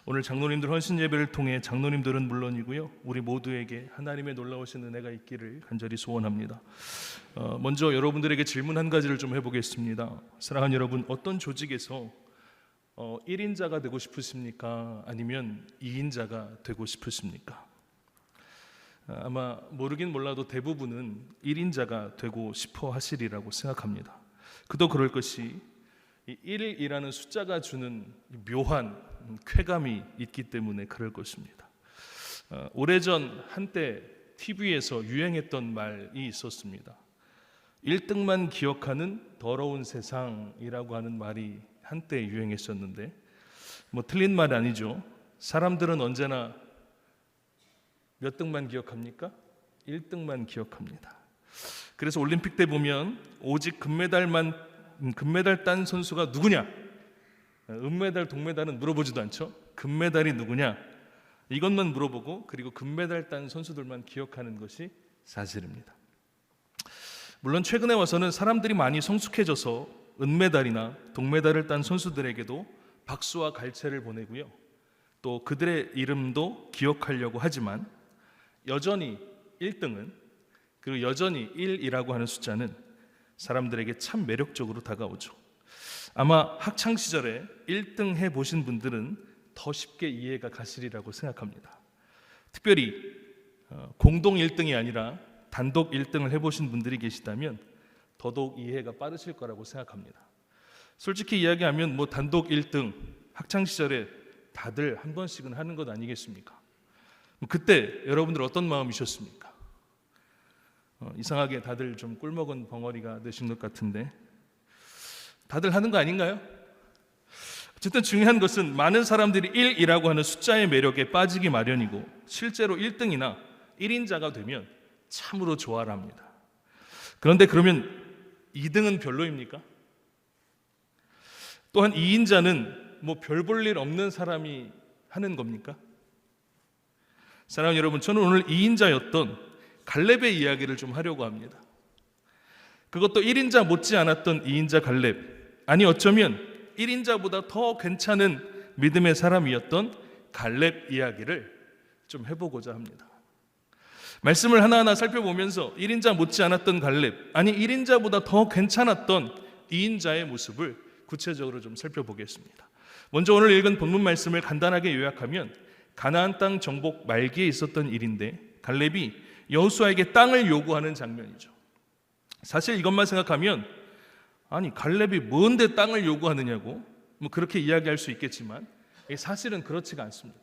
오늘 장로님들 헌신 예배를 통해 장로님들은 물론이고요, 우리 모두에게 하나님의 놀라우신 은혜가 있기를 간절히 소원합니다. 먼저 여러분들에게 질문 한 가지를 좀 해보겠습니다. 사랑하는 여러분, 어떤 조직에서 1인자가 되고 싶으십니까? 아니면 2인자가 되고 싶으십니까? 아마 모르긴 몰라도 대부분은 1인자가 되고 싶어 하시리라고 생각합니다. 그도 그럴 것이 1이라는 숫자가 주는 묘한 쾌감이 있기 때문에 그럴 것입니다. 오래전 한때 TV에서 유행했던 말이 있었습니다. 1등만 기억하는 더러운 세상이라고 하는 말이 한때 유행했었는데, 틀린 말 아니죠. 사람들은 언제나 몇 등만 기억합니까? 1등만 기억합니다. 그래서 올림픽 때 보면 오직 금메달 딴 선수가 누구냐? 은메달, 동메달은 물어보지도 않죠. 금메달이 누구냐? 이것만 물어보고, 그리고 금메달 딴 선수들만 기억하는 것이 사실입니다. 물론 최근에 와서는 사람들이 많이 성숙해져서 은메달이나 동메달을 딴 선수들에게도 박수와 갈채를 보내고요, 또 그들의 이름도 기억하려고 하지만 여전히 1등은, 그리고 여전히 1이라고 하는 숫자는 사람들에게 참 매력적으로 다가오죠. 아마 학창시절에 1등 해보신 분들은 더 쉽게 이해가 가시리라고 생각합니다. 특별히 공동 1등이 아니라 단독 1등을 해보신 분들이 계시다면 더더욱 이해가 빠르실 거라고 생각합니다. 솔직히 이야기하면 단독 1등 학창시절에 다들 한 번씩은 하는 것 아니겠습니까? 그때 여러분들 어떤 마음이셨습니까? 이상하게 다들 좀 꿀먹은 벙어리가 되신 것 같은데, 다들 하는 거 아닌가요? 어쨌든 중요한 것은 많은 사람들이 1이라고 하는 숫자의 매력에 빠지기 마련이고, 실제로 1등이나 1인자가 되면 참으로 좋아라 합니다. 그런데 그러면 2등은 별로입니까? 또한 2인자는 별 볼 일 없는 사람이 하는 겁니까? 사랑하는 여러분, 저는 오늘 2인자였던 갈렙의 이야기를 좀 하려고 합니다. 그것도 1인자 못지 않았던 2인자 갈렙, 아니 어쩌면 1인자보다 더 괜찮은 믿음의 사람이었던 갈렙 이야기를 좀 해보고자 합니다. 말씀을 하나하나 살펴보면서 1인자 못지 않았던 갈렙, 아니 1인자보다 더 괜찮았던 2인자의 모습을 구체적으로 좀 살펴보겠습니다. 먼저 오늘 읽은 본문 말씀을 간단하게 요약하면 가나안 땅 정복 말기에 있었던 일인데, 갈렙이 여호수아에게 땅을 요구하는 장면이죠. 사실 이것만 생각하면, 아니 갈렙이 뭔데 땅을 요구하느냐고 그렇게 이야기할 수 있겠지만 사실은 그렇지가 않습니다.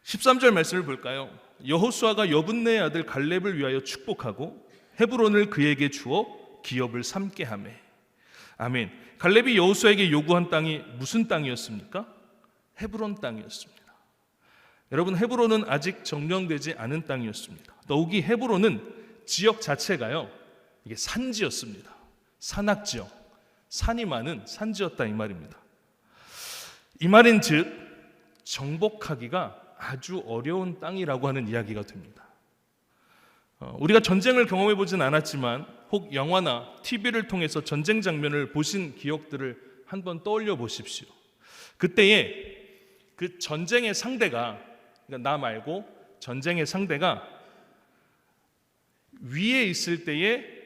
13절 말씀을 볼까요? 여호수아가 여분네의 아들 갈렙을 위하여 축복하고 헤브론을 그에게 주어 기업을 삼게 하매. 아멘. 갈렙이 여호수아에게 요구한 땅이 무슨 땅이었습니까? 헤브론 땅이었습니다. 여러분, 헤브론은 아직 점령되지 않은 땅이었습니다. 더욱이 헤브론은 지역 자체가요, 이게 산지였습니다. 산악지역, 산이 많은 산지였다 이 말입니다. 이 말인즉 정복하기가 아주 어려운 땅이라고 하는 이야기가 됩니다. 우리가 전쟁을 경험해 보진 않았지만 혹 영화나 TV를 통해서 전쟁 장면을 보신 기억들을 한번 떠올려 보십시오. 그때에 그 전쟁의 상대가, 그러니까 나 말고 전쟁의 상대가 위에 있을 때에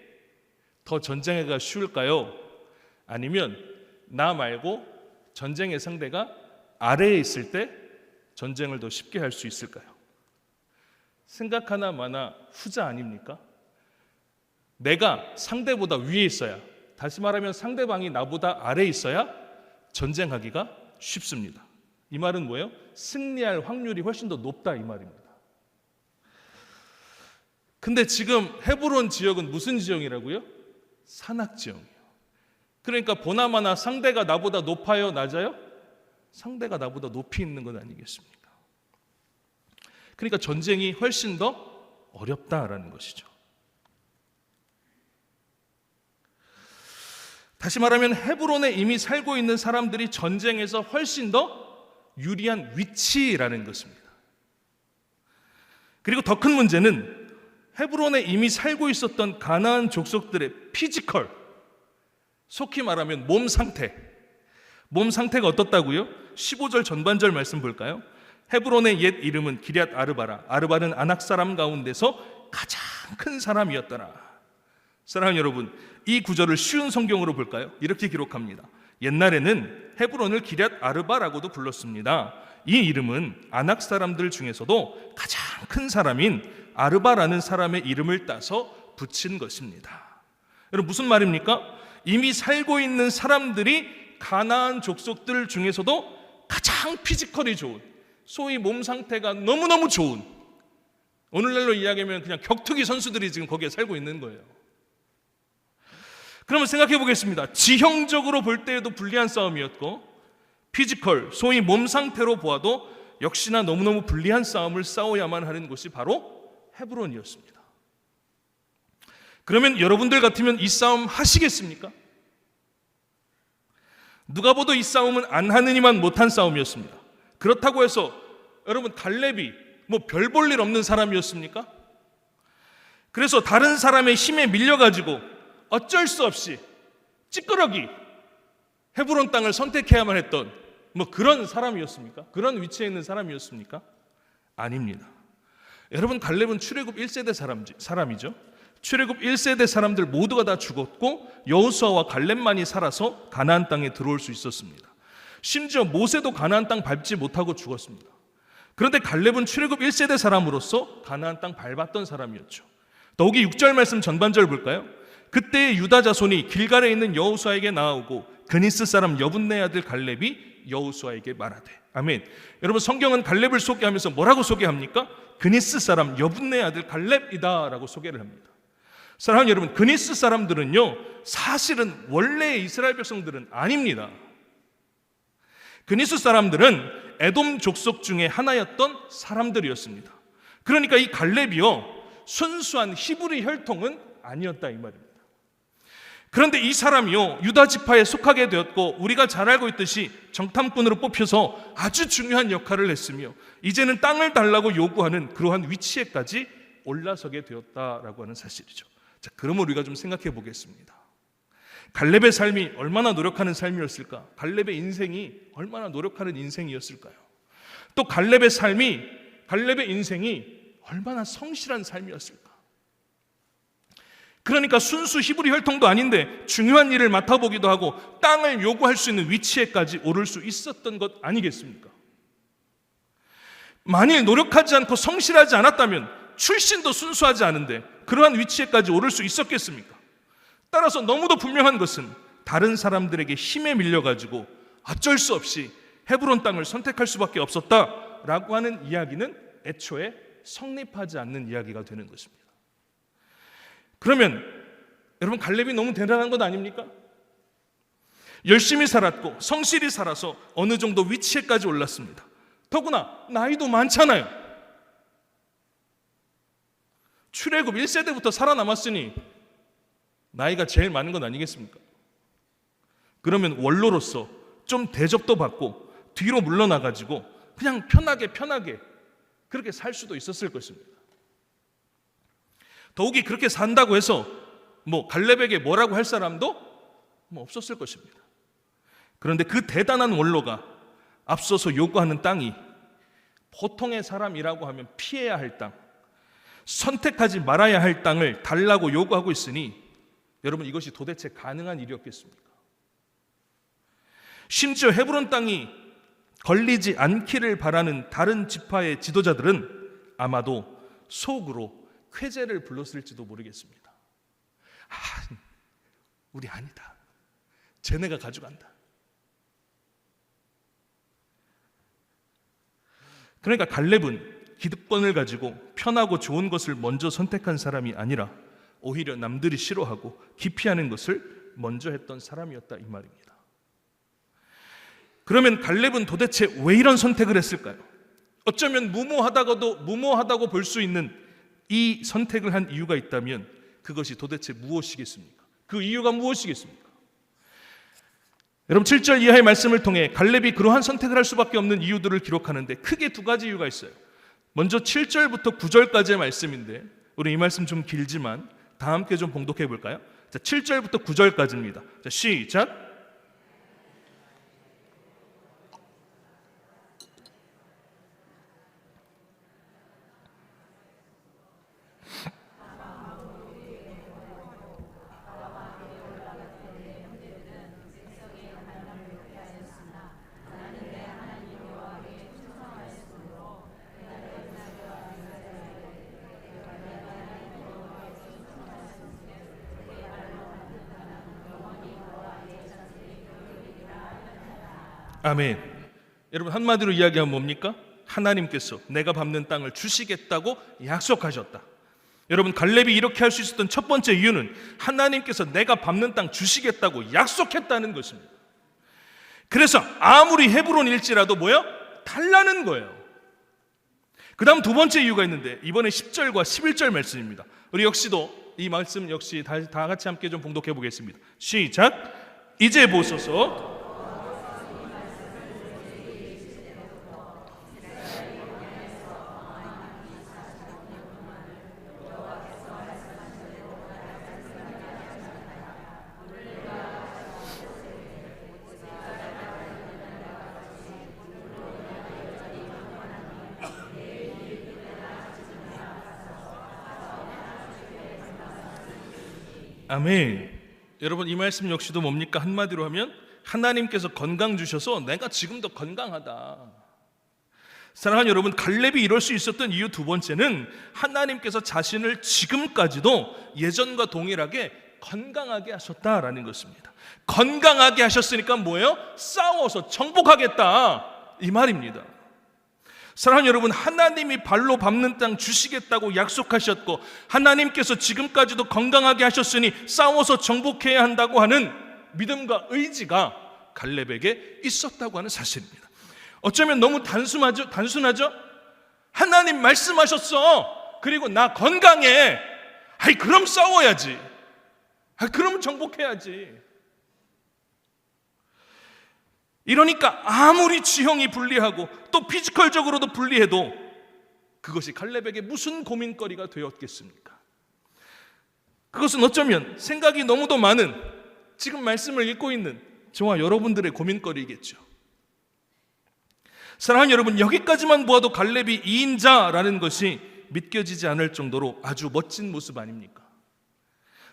더 전쟁하기가 쉬울까요? 아니면 나 말고 전쟁의 상대가 아래에 있을 때 전쟁을 더 쉽게 할 수 있을까요? 생각 하나마나 후자 아닙니까? 내가 상대보다 위에 있어야, 다시 말하면 상대방이 나보다 아래에 있어야 전쟁하기가 쉽습니다. 이 말은 뭐예요? 승리할 확률이 훨씬 더 높다 이 말입니다. 근데 지금 헤브론 지역은 무슨 지역이라고요? 산악지역이에요. 그러니까 보나마나 상대가 나보다 높아요, 낮아요? 상대가 나보다 높이 있는 것 아니겠습니까? 그러니까 전쟁이 훨씬 더 어렵다라는 것이죠. 다시 말하면 헤브론에 이미 살고 있는 사람들이 전쟁에서 훨씬 더 유리한 위치라는 것입니다. 그리고 더 큰 문제는 헤브론에 이미 살고 있었던 가나안 족속들의 피지컬, 속히 말하면 몸 상태, 몸 상태가 어떻다고요? 15절 전반절 말씀 볼까요? 헤브론의 옛 이름은 기럇 아르바라. 아르바는 아낙 사람 가운데서 가장 큰 사람이었더라. 사랑하는 여러분, 이 구절을 쉬운 성경으로 볼까요? 이렇게 기록합니다. 옛날에는 헤브론을 기럇 아르바라고도 불렀습니다. 이 이름은 아낙 사람들 중에서도 가장 큰 사람인 아르바라는 사람의 이름을 따서 붙인 것입니다. 여러분, 무슨 말입니까? 이미 살고 있는 사람들이 가나안 족속들 중에서도 가장 피지컬이 좋은, 소위 몸 상태가 너무너무 좋은, 오늘날로 이야기하면 그냥 격투기 선수들이 지금 거기에 살고 있는 거예요. 그러면 생각해 보겠습니다. 지형적으로 볼 때에도 불리한 싸움이었고, 피지컬, 소위 몸 상태로 보아도 역시나 너무너무 불리한 싸움을 싸워야만 하는 곳이 바로 헤브론이었습니다. 그러면 여러분들 같으면 이 싸움 하시겠습니까? 누가 봐도 이 싸움은 안 하느니만 못한 싸움이었습니다. 그렇다고 해서 여러분, 갈렙이 뭐 별 볼 일 없는 사람이었습니까? 그래서 다른 사람의 힘에 밀려가지고 어쩔 수 없이 찌끄러기 헤브론 땅을 선택해야만 했던 뭐 그런 사람이었습니까? 그런 위치에 있는 사람이었습니까? 아닙니다. 여러분, 갈렙은 출애굽 1세대 사람이죠. 출애굽 1세대 사람들 모두가 다 죽었고 여호수아와 갈렙만이 살아서 가나안 땅에 들어올 수 있었습니다. 심지어 모세도 가나안 땅 밟지 못하고 죽었습니다. 그런데 갈렙은 출애굽 1세대 사람으로서 가나안 땅 밟았던 사람이었죠. 더욱이 6절 말씀 전반절 볼까요? 그때 유다 자손이 길갈에 있는 여호수아에게 나아오고 그니스 사람 여분네 아들 갈렙이 여호수아에게 말하되. 아멘. 여러분, 성경은 갈렙을 소개하면서 뭐라고 소개합니까? 그니스 사람 여분네 아들 갈렙이다 라고 소개를 합니다. 사랑하는 여러분, 그니스 사람들은요, 사실은 원래 이스라엘 백성들은 아닙니다. 그니스 사람들은 에돔 족속 중에 하나였던 사람들이었습니다. 그러니까 이 갈렙이요, 순수한 히브리 혈통은 아니었다 이 말입니다. 그런데 이 사람이요, 유다 지파에 속하게 되었고 우리가 잘 알고 있듯이 정탐꾼으로 뽑혀서 아주 중요한 역할을 했으며 이제는 땅을 달라고 요구하는 그러한 위치에까지 올라서게 되었다라고 하는 사실이죠. 자, 그러면 우리가 좀 생각해 보겠습니다. 갈렙의 삶이 얼마나 노력하는 삶이었을까? 갈렙의 인생이 얼마나 노력하는 인생이었을까요? 또 갈렙의 삶이, 갈렙의 인생이 얼마나 성실한 삶이었을까? 그러니까 순수 히브리 혈통도 아닌데 중요한 일을 맡아보기도 하고 땅을 요구할 수 있는 위치에까지 오를 수 있었던 것 아니겠습니까? 만일 노력하지 않고 성실하지 않았다면, 출신도 순수하지 않은데 그러한 위치에까지 오를 수 있었겠습니까? 따라서 너무도 분명한 것은 다른 사람들에게 힘에 밀려가지고 어쩔 수 없이 헤브론 땅을 선택할 수밖에 없었다라고 하는 이야기는 애초에 성립하지 않는 이야기가 되는 것입니다. 그러면 여러분, 갈렙이 너무 대단한 것 아닙니까? 열심히 살았고 성실히 살아서 어느 정도 위치에까지 올랐습니다. 더구나 나이도 많잖아요. 출애굽 1세대부터 살아남았으니 나이가 제일 많은 건 아니겠습니까? 그러면 원로로서 좀 대접도 받고 뒤로 물러나가지고 그냥 편하게 그렇게 살 수도 있었을 것입니다. 더욱이 그렇게 산다고 해서 뭐 갈렙에게 뭐라고 할 사람도 뭐 없었을 것입니다. 그런데 그 대단한 원로가 앞서서 요구하는 땅이 보통의 사람이라고 하면 피해야 할 땅, 선택하지 말아야 할 땅을 달라고 요구하고 있으니 여러분, 이것이 도대체 가능한 일이었겠습니까? 심지어 헤브론 땅이 걸리지 않기를 바라는 다른 지파의 지도자들은 아마도 속으로 쾌재를 불렀을지도 모르겠습니다. 우리 아니다. 쟤네가 가져간다. 그러니까 갈렙은 기득권을 가지고 편하고 좋은 것을 먼저 선택한 사람이 아니라 오히려 남들이 싫어하고 기피하는 것을 먼저 했던 사람이었다 이 말입니다. 그러면 갈렙은 도대체 왜 이런 선택을 했을까요? 어쩌면 무모하다고 볼 수 있는 이 선택을 한 이유가 있다면 그것이 도대체 무엇이겠습니까? 그 이유가 무엇이겠습니까? 여러분, 7절 이하의 말씀을 통해 갈렙이 그러한 선택을 할 수밖에 없는 이유들을 기록하는데 크게 두 가지 이유가 있어요. 먼저 7절부터 9절까지의 말씀인데 우리 이 말씀 좀 길지만 다 함께 좀 봉독해 볼까요? 자, 7절부터 9절까지입니다. 자, 시작. 아멘. 여러분, 한마디로 이야기하면 뭡니까? 하나님께서 내가 밟는 땅을 주시겠다고 약속하셨다. 여러분, 갈렙이 이렇게 할 수 있었던 첫 번째 이유는 하나님께서 내가 밟는 땅 주시겠다고 약속했다는 것입니다. 그래서 아무리 헤브론일지라도 뭐야? 달라는 거예요. 그 다음 두 번째 이유가 있는데, 이번에 10절과 11절 말씀입니다. 우리 역시도 이 말씀 역시 다 같이 함께 좀 봉독해 보겠습니다. 시작. 이제 보소서. 아멘. 여러분, 이 말씀 역시도 뭡니까? 한마디로 하면 하나님께서 건강 주셔서 내가 지금도 건강하다. 사랑하는 여러분, 갈렙이 이럴 수 있었던 이유 두 번째는 하나님께서 자신을 지금까지도 예전과 동일하게 건강하게 하셨다라는 것입니다. 건강하게 하셨으니까 뭐예요? 싸워서 정복하겠다, 이 말입니다. 사랑하는 여러분, 하나님이 발로 밟는 땅 주시겠다고 약속하셨고 하나님께서 지금까지도 건강하게 하셨으니 싸워서 정복해야 한다고 하는 믿음과 의지가 갈렙에게 있었다고 하는 사실입니다. 어쩌면 너무 단순하죠? 하나님 말씀하셨어. 그리고 나 건강해. 그럼 싸워야지. 그럼 정복해야지. 이러니까 아무리 지형이 불리하고 또 피지컬적으로도 불리해도 그것이 갈렙에게 무슨 고민거리가 되었겠습니까? 그것은 어쩌면 생각이 너무도 많은 지금 말씀을 읽고 있는 저와 여러분들의 고민거리겠죠. 사랑하는 여러분, 여기까지만 보아도 갈렙이 2인자라는 것이 믿겨지지 않을 정도로 아주 멋진 모습 아닙니까?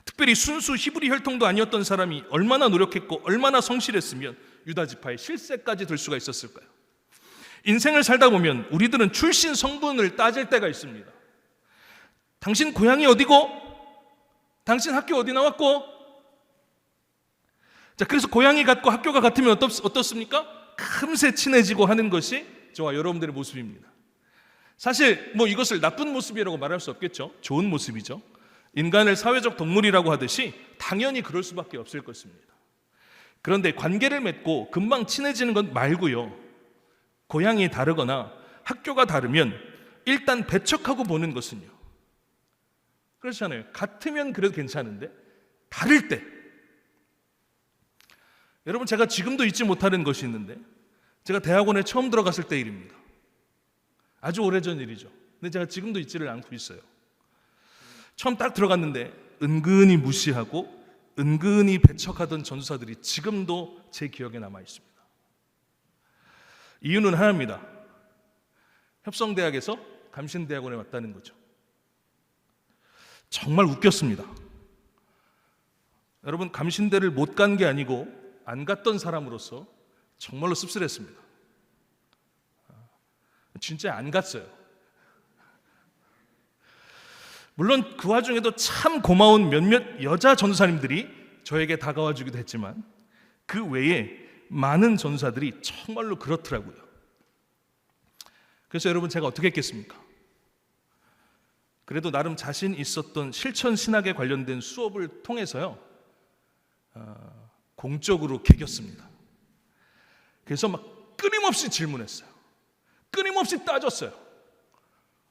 특별히 순수 히브리 혈통도 아니었던 사람이 얼마나 노력했고 얼마나 성실했으면 유다 지파의 실세까지 될 수가 있었을까요? 인생을 살다 보면 우리들은 출신 성분을 따질 때가 있습니다. 당신 고향이 어디고? 당신 학교 어디 나왔고? 자, 그래서 고향이 같고 학교가 같으면 어떻습니까? 금세 친해지고 하는 것이 저와 여러분들의 모습입니다. 사실 이것을 나쁜 모습이라고 말할 수 없겠죠. 좋은 모습이죠. 인간을 사회적 동물이라고 하듯이 당연히 그럴 수밖에 없을 것입니다. 그런데 관계를 맺고 금방 친해지는 것 말고요, 고향이 다르거나 학교가 다르면 일단 배척하고 보는 것은요, 그렇잖아요. 같으면 그래도 괜찮은데 다를 때, 여러분, 제가 지금도 잊지 못하는 것이 있는데 제가 대학원에 처음 들어갔을 때 일입니다. 아주 오래전 일이죠. 근데 제가 지금도 잊지를 않고 있어요. 처음 딱 들어갔는데 은근히 무시하고 은근히 배척하던 전도사들이 지금도 제 기억에 남아 있습니다. 이유는 하나입니다. 협성대학에서 감신대학원에 왔다는 거죠. 정말 웃겼습니다. 여러분, 감신대를 못 간 게 아니고 안 갔던 사람으로서 정말로 씁쓸했습니다. 진짜 안 갔어요. 물론 그 와중에도 참 고마운 몇몇 여자 전도사님들이 저에게 다가와 주기도 했지만 그 외에 많은 전도사들이 정말로 그렇더라고요. 그래서 여러분, 제가 어떻게 했겠습니까? 그래도 나름 자신 있었던 실천 신학에 관련된 수업을 통해서요, 공적으로 개겼습니다. 그래서 막 끊임없이 질문했어요. 끊임없이 따졌어요.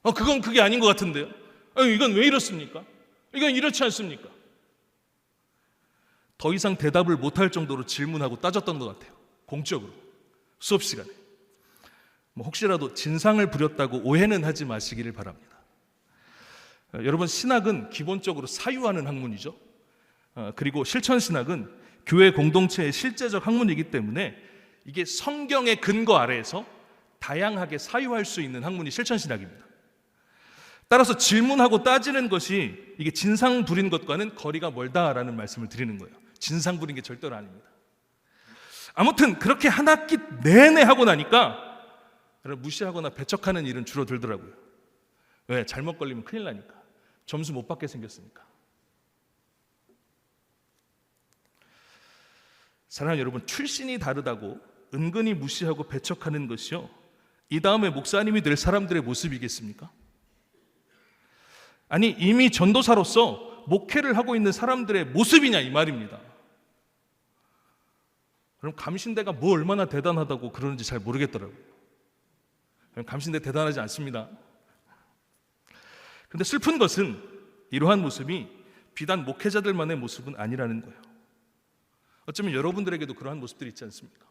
그건 그게 아닌 것 같은데요. 이건 왜 이렇습니까? 이건 이렇지 않습니까? 더 이상 대답을 못할 정도로 질문하고 따졌던 것 같아요. 공적으로 수업 시간에. 혹시라도 진상을 부렸다고 오해는 하지 마시기를 바랍니다. 여러분, 신학은 기본적으로 사유하는 학문이죠. 그리고 실천신학은 교회 공동체의 실제적 학문이기 때문에 이게 성경의 근거 아래에서 다양하게 사유할 수 있는 학문이 실천신학입니다. 따라서 질문하고 따지는 것이 이게 진상 부린 것과는 거리가 멀다라는 말씀을 드리는 거예요. 진상 부린 게 절대로 아닙니다. 아무튼 그렇게 한 학기 내내 하고 나니까 무시하거나 배척하는 일은 줄어들더라고요. 왜? 잘못 걸리면 큰일 나니까. 점수 못 받게 생겼으니까. 사랑하는 여러분, 출신이 다르다고 은근히 무시하고 배척하는 것이요, 이 다음에 목사님이 될 사람들의 모습이겠습니까? 아니, 이미 전도사로서 목회를 하고 있는 사람들의 모습이냐 이 말입니다. 그럼 감신대가 뭐 얼마나 대단하다고 그러는지 잘 모르겠더라고요. 감신대 대단하지 않습니다. 그런데 슬픈 것은 이러한 모습이 비단 목회자들만의 모습은 아니라는 거예요. 어쩌면 여러분들에게도 그러한 모습들이 있지 않습니까?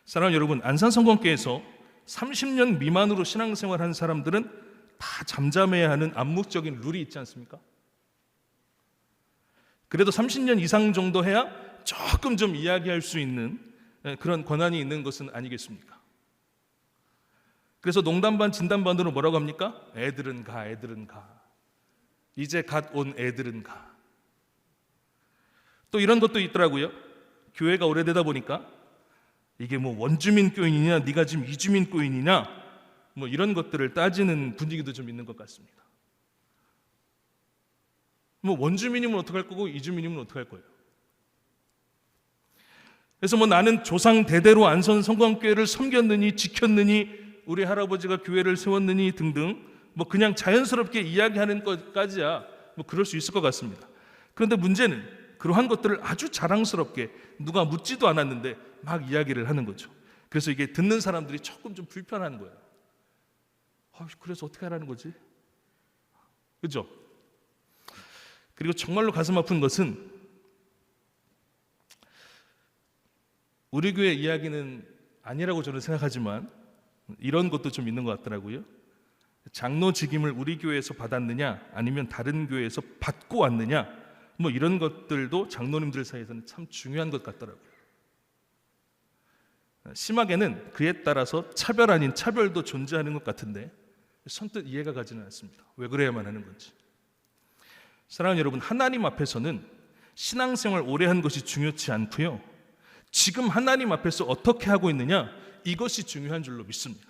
사랑하는 여러분, 안산성공교회에서 30년 미만으로 신앙생활한 사람들은 다 잠잠해야 하는 암묵적인 룰이 있지 않습니까? 그래도 30년 이상 정도 해야 조금 좀 이야기할 수 있는 그런 권한이 있는 것은 아니겠습니까? 그래서 농담 반 진담 반으로 뭐라고 합니까? 애들은 가, 애들은 가. 이제 갓 온 애들은 가. 또 이런 것도 있더라고요. 교회가 오래되다 보니까 이게 뭐 원주민 교인이냐, 네가 지금 이주민 교인이냐, 뭐 이런 것들을 따지는 분위기도 좀 있는 것 같습니다. 뭐 원주민이면 어떡할 거고 이주민이면 어떡할 거예요? 그래서 뭐 나는 조상 대대로 안산성공교회를 섬겼느니 지켰느니 우리 할아버지가 교회를 세웠느니 등등 뭐 그냥 자연스럽게 이야기하는 것까지야 뭐 그럴 수 있을 것 같습니다. 그런데 문제는 그러한 것들을 아주 자랑스럽게 누가 묻지도 않았는데 막 이야기를 하는 거죠. 그래서 이게 듣는 사람들이 조금 좀 불편한 거예요. 그래서 어떻게 하라는 거지? 그죠? 그리고 정말로 가슴 아픈 것은 우리 교회 이야기는 아니라고 저는 생각하지만 이런 것도 좀 있는 것 같더라고요. 장로 직임을 우리 교회에서 받았느냐 아니면 다른 교회에서 받고 왔느냐 뭐 이런 것들도 장로님들 사이에서는 참 중요한 것 같더라고요. 심하게는 그에 따라서 차별 아닌 차별도 존재하는 것 같은데 선뜻 이해가 가지는 않습니다. 왜 그래야만 하는 건지. 사랑하는 여러분, 하나님 앞에서는 신앙생활 오래 한 것이 중요치 않고요, 지금 하나님 앞에서 어떻게 하고 있느냐 이것이 중요한 줄로 믿습니다.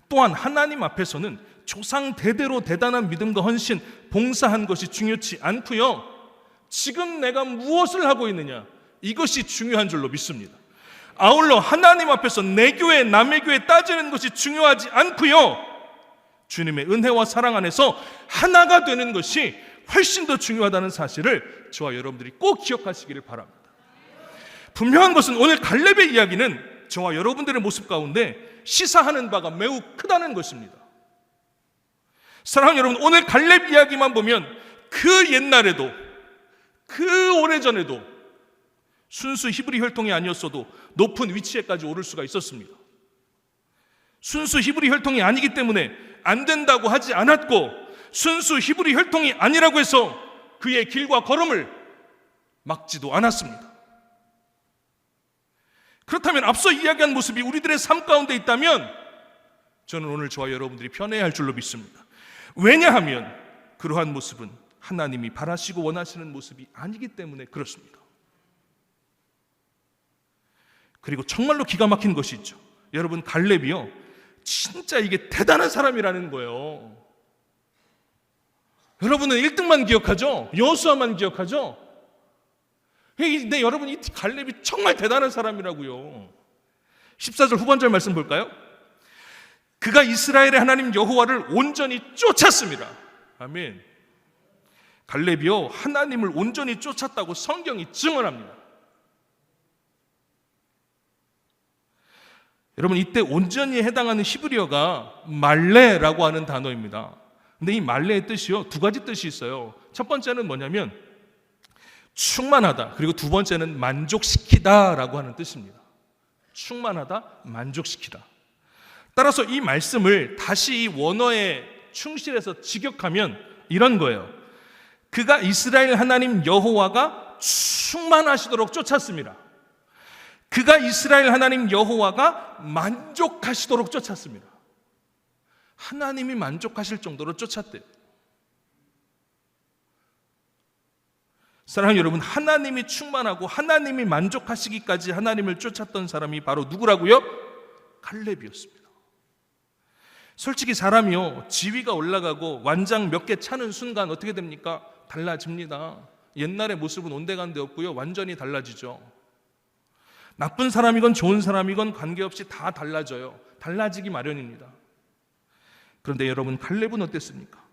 또한 하나님 앞에서는 조상 대대로 대단한 믿음과 헌신, 봉사한 것이 중요치 않고요, 지금 내가 무엇을 하고 있느냐 이것이 중요한 줄로 믿습니다. 아울러 하나님 앞에서 내 교회 남의 교회 따지는 것이 중요하지 않고요, 주님의 은혜와 사랑 안에서 하나가 되는 것이 훨씬 더 중요하다는 사실을 저와 여러분들이 꼭 기억하시기를 바랍니다. 분명한 것은 오늘 갈렙의 이야기는 저와 여러분들의 모습 가운데 시사하는 바가 매우 크다는 것입니다. 사랑하는 여러분, 오늘 갈렙 이야기만 보면 그 옛날에도 그 오래전에도 순수 히브리 혈통이 아니었어도 높은 위치에까지 오를 수가 있었습니다. 순수 히브리 혈통이 아니기 때문에 안 된다고 하지 않았고, 순수 히브리 혈통이 아니라고 해서 그의 길과 걸음을 막지도 않았습니다. 그렇다면 앞서 이야기한 모습이 우리들의 삶 가운데 있다면 저는 오늘 저와 여러분들이 편해야 할 줄로 믿습니다. 왜냐하면 그러한 모습은 하나님이 바라시고 원하시는 모습이 아니기 때문에 그렇습니다. 그리고 정말로 기가 막힌 것이 있죠. 여러분, 갈렙이요 진짜 이게 대단한 사람이라는 거예요. 여러분은 1등만 기억하죠? 여호수아만 기억하죠? 근데 여러분, 이 갈렙이 정말 대단한 사람이라고요. 14절 후반절 말씀 볼까요? 그가 이스라엘의 하나님 여호와를 온전히 쫓았습니다. 아멘. 갈렙이요 하나님을 온전히 쫓았다고 성경이 증언합니다. 여러분, 이때 온전히 해당하는 히브리어가 말레라고 하는 단어입니다. 근데 이 말레의 뜻이요 두 가지 뜻이 있어요. 첫 번째는 뭐냐면 충만하다, 그리고 두 번째는 만족시키다 라고 하는 뜻입니다. 충만하다, 만족시키다. 따라서 이 말씀을 다시 이 원어에 충실해서 직역하면 이런 거예요. 그가 이스라엘 하나님 여호와가 충만하시도록 쫓았습니다. 그가 이스라엘 하나님 여호와가 만족하시도록 쫓았습니다. 하나님이 만족하실 정도로 쫓았대요. 사랑하는 여러분, 하나님이 충만하고 하나님이 만족하시기까지 하나님을 쫓았던 사람이 바로 누구라고요? 갈렙이었습니다. 솔직히 사람이요 지위가 올라가고 완장 몇 개 차는 순간 어떻게 됩니까? 달라집니다. 옛날의 모습은 온데간데 없고요 완전히 달라지죠. 나쁜 사람이건 좋은 사람이건 관계없이 다 달라져요. 달라지기 마련입니다. 그런데 여러분, 갈렙은 어땠습니까?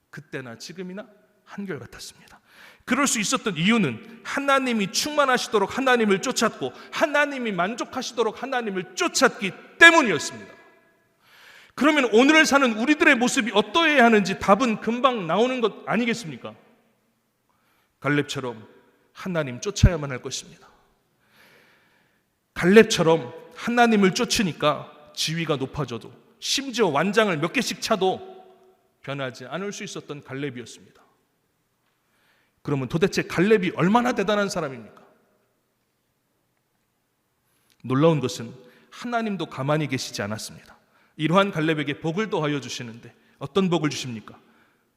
그때나 지금이나 한결같았습니다. 그럴 수 있었던 이유는 하나님이 충만하시도록 하나님을 쫓았고 하나님이 만족하시도록 하나님을 쫓았기 때문이었습니다. 그러면 오늘을 사는 우리들의 모습이 어떠해야 하는지 답은 금방 나오는 것 아니겠습니까? 갈렙처럼 하나님 쫓아야만 할 것입니다. 갈렙처럼 하나님을 쫓으니까 지위가 높아져도, 심지어 완장을 몇 개씩 차도 변하지 않을 수 있었던 갈렙이었습니다. 그러면 도대체 갈렙이 얼마나 대단한 사람입니까? 놀라운 것은 하나님도 가만히 계시지 않았습니다. 이러한 갈렙에게 복을 더하여 주시는데 어떤 복을 주십니까?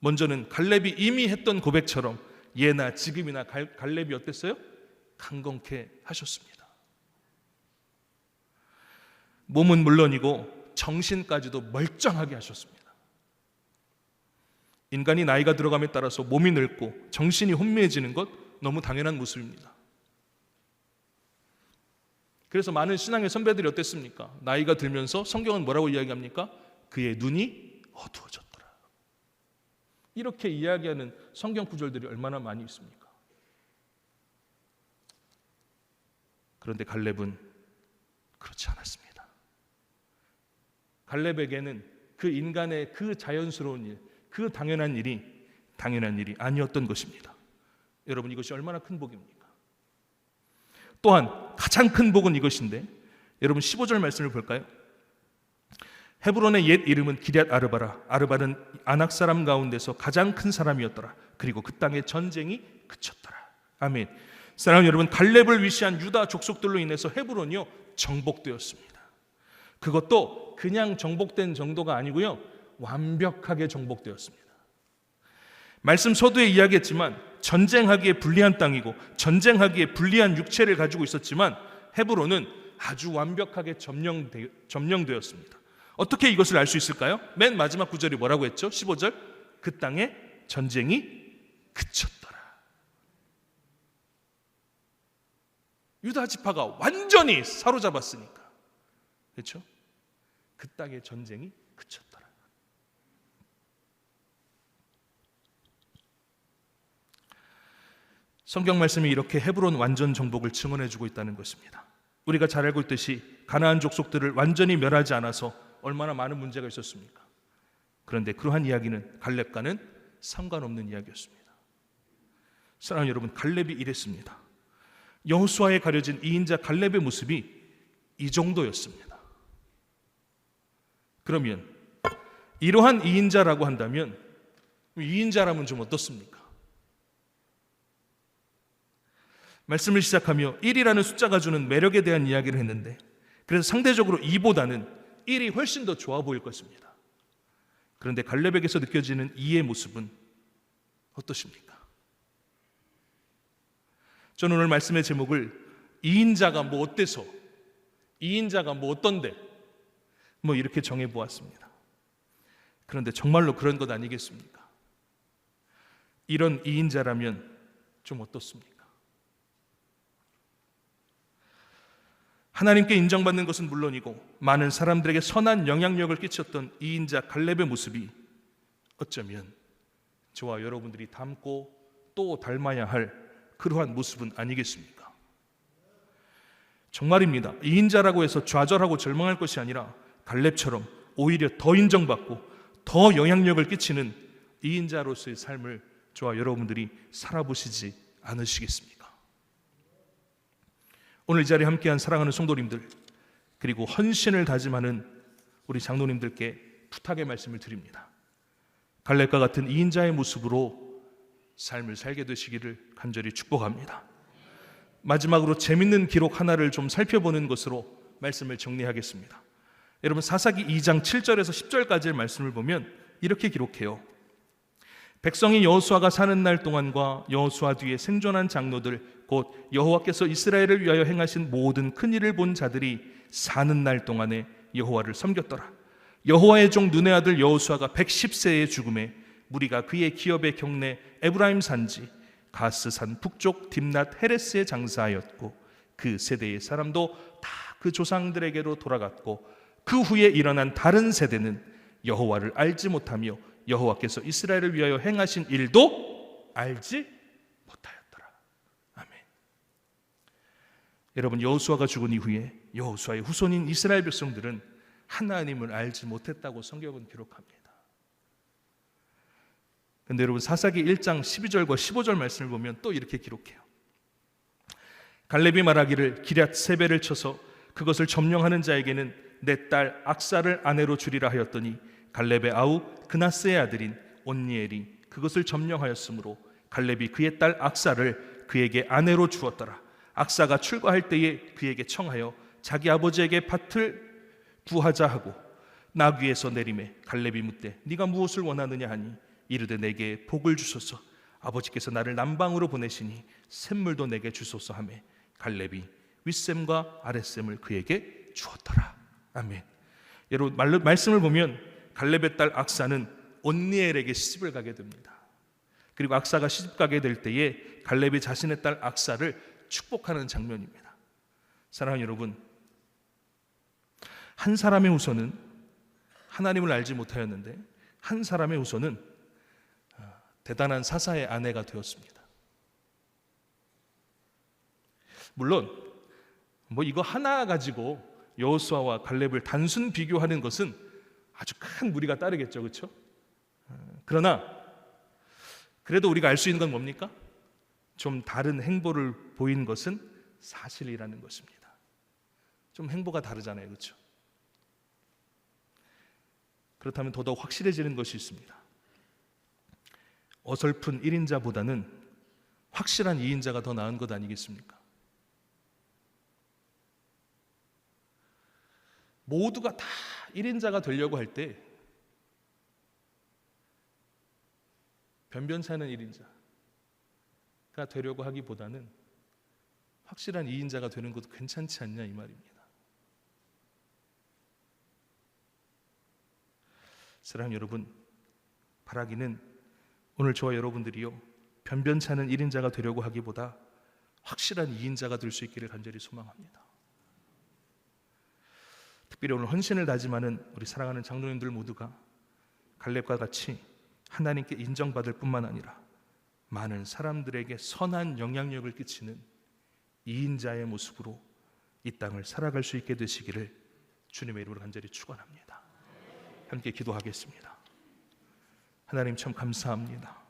먼저는 갈렙이 이미 했던 고백처럼 예나 지금이나 갈렙이 어땠어요? 강건케 하셨습니다. 몸은 물론이고 정신까지도 멀쩡하게 하셨습니다. 인간이 나이가 들어감에 따라서 몸이 늙고 정신이 혼미해지는 것 너무 당연한 모습입니다. 그래서 많은 신앙의 선배들이 어땠습니까? 나이가 들면서 성경은 뭐라고 이야기합니까? 그의 눈이 어두워졌더라. 이렇게 이야기하는 성경 구절들이 얼마나 많이 있습니까? 그런데 갈렙은 그렇지 않았습니다. 갈렙에게는 그 인간의 그 자연스러운 일, 그 당연한 일이 아니었던 것입니다. 여러분, 이것이 얼마나 큰 복입니까? 또한 가장 큰 복은 이것인데, 여러분 15절 말씀을 볼까요? 헤브론의 옛 이름은 기럇 아르바라. 아르바는 아낙 사람 가운데서 가장 큰 사람이었더라. 그리고 그 땅의 전쟁이 그쳤더라. 아멘. 사랑하는 여러분, 갈렙을 위시한 유다 족속들로 인해서 헤브론이요 정복되었습니다. 그것도 그냥 정복된 정도가 아니고요, 완벽하게 정복되었습니다. 말씀 서두에 이야기했지만 전쟁하기에 불리한 땅이고 전쟁하기에 불리한 육체를 가지고 있었지만 헤브론은 아주 완벽하게 점령되었습니다. 어떻게 이것을 알 수 있을까요? 맨 마지막 구절이 뭐라고 했죠? 15절, 그 땅에 전쟁이 그쳤더라. 유다 지파가 완전히 사로잡았으니까, 그렇죠? 그 땅에 전쟁이 그쳤더라. 성경 말씀이 이렇게 헤브론 완전 정복을 증언해주고 있다는 것입니다. 우리가 잘 알고 있듯이 가나안 족속들을 완전히 멸하지 않아서 얼마나 많은 문제가 있었습니까? 그런데 그러한 이야기는 갈렙과는 상관없는 이야기였습니다. 사랑하는 여러분, 갈렙이 이랬습니다. 여호수아에 가려진 2인자 갈렙의 모습이 이 정도였습니다. 그러면 이러한 2인자라고 한다면 2인자라면 좀 어떻습니까? 말씀을 시작하며 1이라는 숫자가 주는 매력에 대한 이야기를 했는데, 그래서 상대적으로 2보다는 1이 훨씬 더 좋아 보일 것입니다. 그런데 갈렙에게서 느껴지는 2의 모습은 어떠십니까? 저는 오늘 말씀의 제목을 2인자가 뭐 어때서, 2인자가 뭐 어떤데 뭐 이렇게 정해보았습니다. 그런데 정말로 그런 것 아니겠습니까? 이런 2인자라면 좀 어떻습니까? 하나님께 인정받는 것은 물론이고 많은 사람들에게 선한 영향력을 끼쳤던 2인자 갈렙의 모습이 어쩌면 저와 여러분들이 닮고 또 닮아야 할 그러한 모습은 아니겠습니까? 정말입니다. 2인자라고 해서 좌절하고 절망할 것이 아니라 갈렙처럼 오히려 더 인정받고 더 영향력을 끼치는 2인자로서의 삶을 저와 여러분들이 살아보시지 않으시겠습니까? 오늘 이 자리에 함께한 사랑하는 성도님들, 그리고 헌신을 다짐하는 우리 장로님들께 부탁의 말씀을 드립니다. 갈렙과 같은 2인자의 모습으로 삶을 살게 되시기를 간절히 축복합니다. 마지막으로 재밌는 기록 하나를 좀 살펴보는 것으로 말씀을 정리하겠습니다. 여러분, 사사기 2장 7절에서 10절까지의 말씀을 보면 이렇게 기록해요. 백성이 여호수아가 사는 날 동안과 여호수아 뒤에 생존한 장로들, 곧 여호와께서 이스라엘을 위하여 행하신 모든 큰 일을 본 자들이 사는 날 동안에 여호와를 섬겼더라. 여호와의 종 눈의 아들 여호수아가 110세의 죽음에 무리가 그의 기업의 경내 에브라임 산지 가스산 북쪽 딥낫 헤레스에 장사하였고, 그 세대의 사람도 다 그 조상들에게로 돌아갔고 그 후에 일어난 다른 세대는 여호와를 알지 못하며 여호와께서 이스라엘을 위하여 행하신 일도 알지 못하였더라. 아멘. 여러분, 여호수아가 죽은 이후에 여호수아의 후손인 이스라엘 백성들은 하나님을 알지 못했다고 성경은 기록합니다. 그런데 여러분, 사사기 1장 12절과 15절 말씀을 보면 또 이렇게 기록해요. 갈렙이 말하기를 기럇 세벨을 쳐서 그것을 점령하는 자에게는 내 딸 악사를 아내로 주리라 하였더니 갈렙의 아우 그나스의 아들인 온니엘이 그것을 점령하였으므로 갈렙이 그의 딸 악사를 그에게 아내로 주었더라. 악사가 출가할 때에 그에게 청하여 자기 아버지에게 밭을 구하자 하고 나귀에서 내리매 갈렙이 묻되 네가 무엇을 원하느냐 하니 이르되 내게 복을 주소서. 아버지께서 나를 남방으로 보내시니 샘물도 내게 주소서 하매 갈렙이 윗샘과 아랫샘을 그에게 주었더라. 아멘. 여러분, 말씀을 보면 갈렙의 딸 악사는 온니엘에게 시집을 가게 됩니다. 그리고 악사가 시집 가게 될 때에 갈렙이 자신의 딸 악사를 축복하는 장면입니다. 사랑하는 여러분, 한 사람의 후손은 하나님을 알지 못하였는데 한 사람의 후손은 대단한 사사의 아내가 되었습니다. 물론 이거 하나 가지고 여호수아와 갈렙을 단순 비교하는 것은 아주 큰 무리가 따르겠죠, 그렇죠? 그러나 그래도 우리가 알 수 있는 건 뭡니까? 좀 다른 행보를 보인 것은 사실이라는 것입니다. 좀 행보가 다르잖아요, 그렇죠? 그렇다면 더더욱 확실해지는 것이 있습니다. 어설픈 1인자보다는 확실한 2인자가 더 나은 것 아니겠습니까? 모두가 다 1인자가 되려고 할 때 변변찮은 1인자가 되려고 하기보다는 확실한 2인자가 되는 것도 괜찮지 않냐 이 말입니다. 사랑하는 여러분, 바라기는 오늘 저와 여러분들이요 변변찮은 1인자가 되려고 하기보다 확실한 2인자가 될 수 있기를 간절히 소망합니다. 특별히 오늘 헌신을 다짐하는 우리 사랑하는 장로님들 모두가 갈렙과 같이 하나님께 인정받을 뿐만 아니라 많은 사람들에게 선한 영향력을 끼치는 2인자의 모습으로 이 땅을 살아갈 수 있게 되시기를 주님의 이름으로 간절히 축원합니다. 함께 기도하겠습니다. 하나님 참 감사합니다.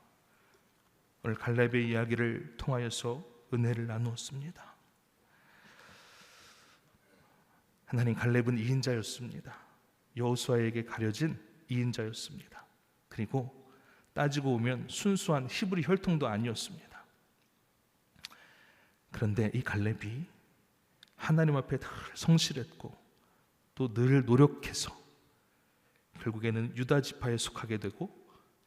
오늘 갈렙의 이야기를 통하여서 은혜를 나누었습니다. 하나님, 갈렙은 2인자였습니다. 여호수아에게 가려진 2인자였습니다. 그리고 따지고 보면 순수한 히브리 혈통도 아니었습니다. 그런데 이 갈렙이 하나님 앞에 늘 성실했고 또 늘 노력해서 결국에는 유다 지파에 속하게 되고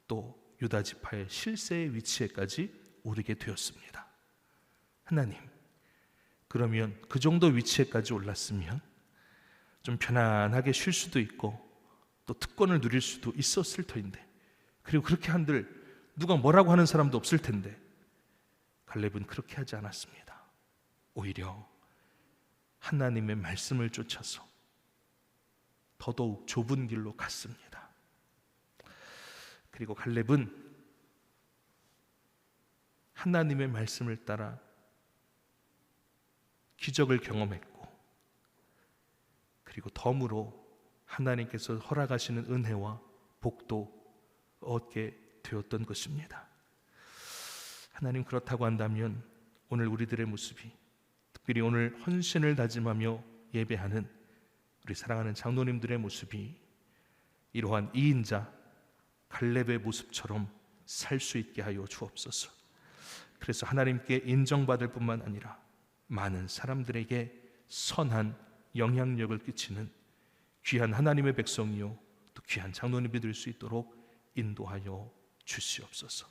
또 유다 지파의 실세의 위치에까지 오르게 되었습니다. 하나님, 그러면 그 정도 위치에까지 올랐으면 좀 편안하게 쉴 수도 있고 또 특권을 누릴 수도 있었을 터인데, 그리고 그렇게 한들 누가 뭐라고 하는 사람도 없을 텐데 갈렙은 그렇게 하지 않았습니다. 오히려 하나님의 말씀을 쫓아서 더더욱 좁은 길로 갔습니다. 그리고 갈렙은 하나님의 말씀을 따라 기적을 경험했고 그리고 덤으로 하나님께서 허락하시는 은혜와 복도 얻게 되었던 것입니다. 하나님, 그렇다고 한다면 오늘 우리들의 모습이, 특별히 오늘 헌신을 다짐하며 예배하는 우리 사랑하는 장로님들의 모습이 이러한 2인자 갈렙의 모습처럼 살 수 있게 하여 주옵소서. 그래서 하나님께 인정받을 뿐만 아니라 많은 사람들에게 선한 영향력을 끼치는 귀한 하나님의 백성이요 또 귀한 장로님이 될 수 있도록 인도하여 주시옵소서.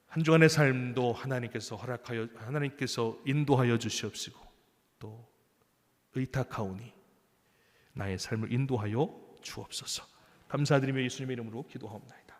한 주간의 삶도 하나님께서 인도하여 주시옵시고 또 의탁하오니 나의 삶을 인도하여 주옵소서. 감사드리며 예수님의 이름으로 기도하옵나이다.